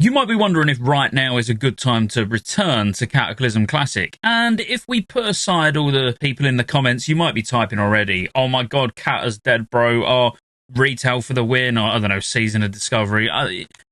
You might be wondering if right now is a good time to return to Cataclysm Classic, and if we put aside all the people in the comments, you might be typing already, oh my god, Cat is dead, bro, or retail for the win, or I don't know, Season of Discovery.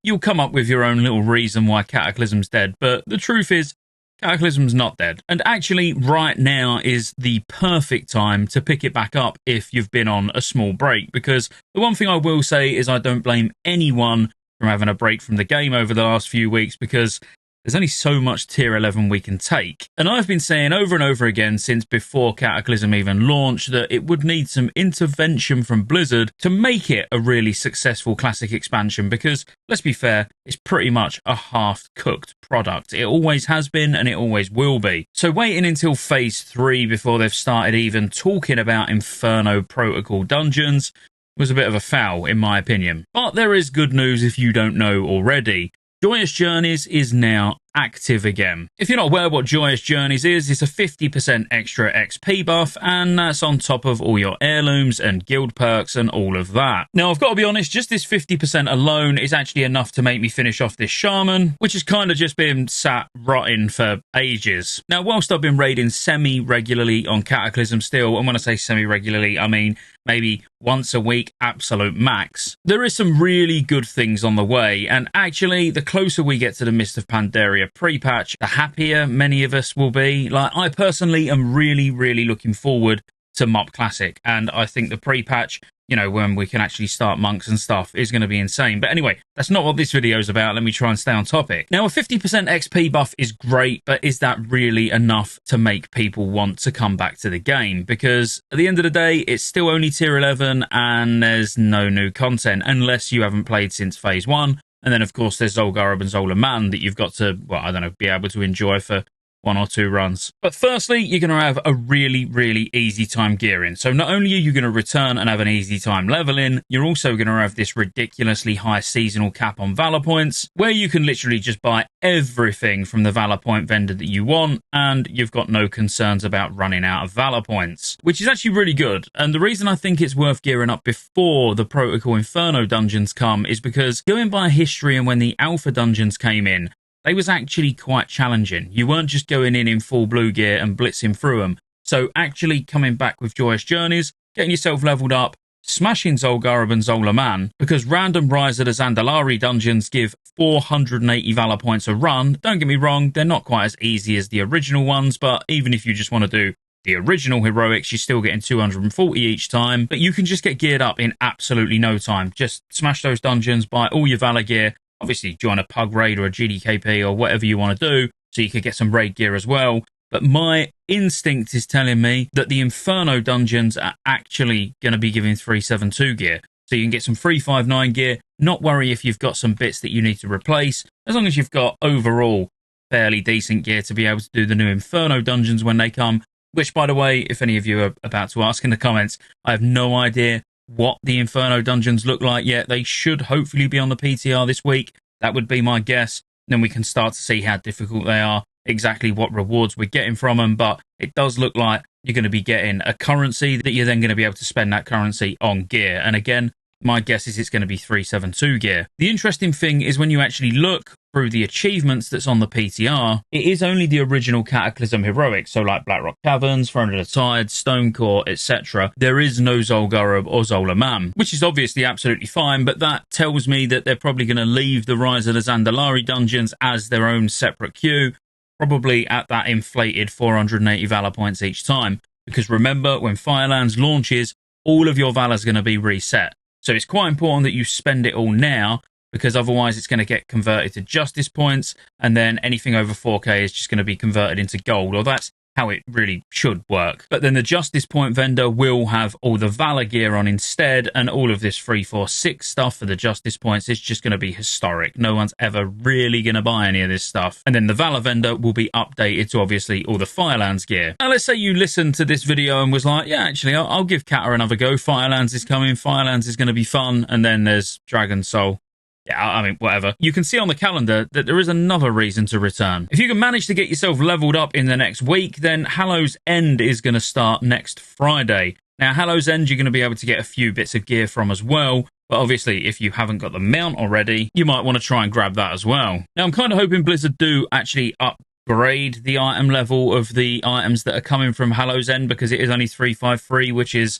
You'll come up with your own little reason why Cataclysm's dead, but the truth is, Cataclysm's not dead. And actually, right now is the perfect time to pick it back up if you've been on a small break, because the one thing I will say is I don't blame anyone from having a break from the game over the last few weeks, because there's only so much tier 11 we can take. And I've been saying over and over again since before Cataclysm even launched that it would need some intervention from Blizzard to make it a really successful classic expansion, because let's be fair, it's pretty much a half-cooked product. It always has been and it always will be. So waiting until phase 3 before they've started even talking about Inferno Protocol dungeons was a bit of a foul, in my opinion. But there is good news if you don't know already. Joyous Journeys is now active again. If you're not aware what Joyous Journeys is, it's a 50% extra XP buff, and that's on top of all your heirlooms and guild perks and all of that. Now, I've got to be honest, just this 50% alone is actually enough to make me finish off this shaman, which has kind of just been sat rotting for ages. Now, whilst I've been raiding semi-regularly on Cataclysm still, and when I say semi-regularly, I mean maybe once a week, absolute max, there is some really good things on the way, and actually, the closer we get to the Mist of Pandaria pre-patch, the happier many of us will be. Like, I personally am really looking forward to MOP Classic, and I think the pre-patch, you know, when we can actually start monks and stuff, is going to be insane. But anyway, that's not what this video is about. Let me try and stay on topic. Now, a 50% XP buff is great, but is that really enough to make people want to come back to the game? Because at the end of the day, it's still only tier 11 and there's no new content unless you haven't played since phase 1. And then, of course, there's Zul'Gurub and Zul'Aman that you've got to, well, I don't know, be able to enjoy for 1 or 2 runs. But firstly, you're going to have a really easy time gearing. So not only are you going to return and have an easy time leveling, you're also going to have this ridiculously high seasonal cap on Valor points, where you can literally just buy everything from the Valor point vendor that you want, and you've got no concerns about running out of Valor points, which is actually really good. And the reason I think it's worth gearing up before the Protocol Inferno dungeons come is because going by history and when the Alpha dungeons came in, they was actually quite challenging. You weren't just going in full blue gear and blitzing through them. So actually coming back with Joyous Journeys, getting yourself leveled up, smashing Zul'Gurub and Zul'Aman, because random Rise of the Zandalari dungeons give 480 Valor points a run. Don't get me wrong, they're not quite as easy as the original ones, but even if you just want to do the original heroics, you're still getting 240 each time. But you can just get geared up in absolutely no time. Just smash those dungeons, buy all your Valor gear, obviously join a pug raid or a GDKP or whatever you want to do, so you could get some raid gear as well. But my instinct is telling me that the Inferno dungeons are actually going to be giving 372 gear. So you can get some 359 gear, not worry if you've got some bits that you need to replace, as long as you've got overall fairly decent gear to be able to do the new Inferno dungeons when they come. Which, by the way, if any of you are about to ask in the comments, I have no idea what the Inferno dungeons look like yet. They should hopefully be on the PTR this week. That would be my guess. Then we can start to see how difficult they are, exactly what rewards we're getting from them. But it does look like you're going to be getting a currency that you're then going to be able to spend that currency on gear. And again, my guess is it's going to be 372 gear. The interesting thing is when you actually look through the achievements that's on the PTR, it is only the original Cataclysm heroics, so like Blackrock Caverns, Throne of the Tide, Stone Court, etc. There is no Zul'Gurub or Zul'Aman, which is obviously absolutely fine, but that tells me that they're probably going to leave the Rise of the Zandalari dungeons as their own separate queue, probably at that inflated 480 Valor points each time. Because remember, when Firelands launches, all of your Valor is going to be reset. So it's quite important that you spend it all now, because otherwise it's going to get converted to Justice points, and then anything over 4k is just going to be converted into gold, or that's how it really should work. But then the Justice point vendor will have all the Valor gear on instead, and all of this 346 stuff for the Justice points is just going to be historic. No one's ever really going to buy any of this stuff. And then the Valor vendor will be updated to obviously all the Firelands gear. Now let's say you listened to this video and was like, yeah, actually I'll give Cata another go. Firelands is coming, Firelands is going to be fun, and then there's Dragon Soul. Yeah, I mean, whatever. You can see on the calendar that there is another reason to return. If you can manage to get yourself leveled up in the next week, then Hallow's End is going to start next Friday. Now, Hallow's End, you're going to be able to get a few bits of gear from as well, But obviously, if you haven't got the mount already, you might want to try and grab that as well. Now, I'm kind of hoping Blizzard do actually upgrade the item level of the items that are coming from Hallow's End, because it is only 353, which is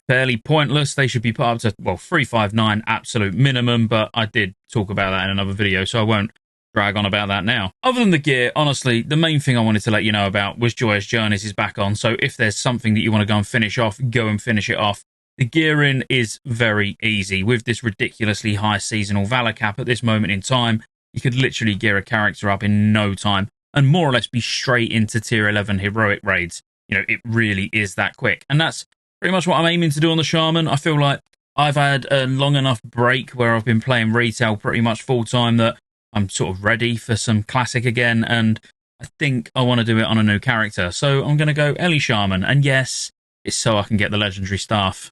fairly pointless. They should be put up to, well, 359 absolute minimum, but I did talk about that in another video, so I won't drag on about that now. Other than the gear, honestly, the main thing I wanted to let you know about was Joyous Journeys is back on, so if there's something that you want to go and finish off, go and finish it off. The gearing is very easy. With this ridiculously high seasonal Valor cap at this moment in time, you could literally gear a character up in no time and more or less be straight into tier 11 heroic raids. You know, it really is that quick. And that's pretty much what I'm aiming to do on the Shaman. I feel like I've had a long enough break where I've been playing retail pretty much full time that I'm sort of ready for some classic again, and I think I want to do it on a new character. So I'm going to go Ellie Shaman, and yes, it's so I can get the legendary staff.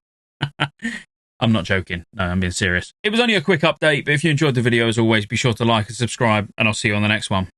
I'm not joking. No, I'm being serious. It was only a quick update, but if you enjoyed the video, as always, be sure to like and subscribe, and I'll see you on the next one.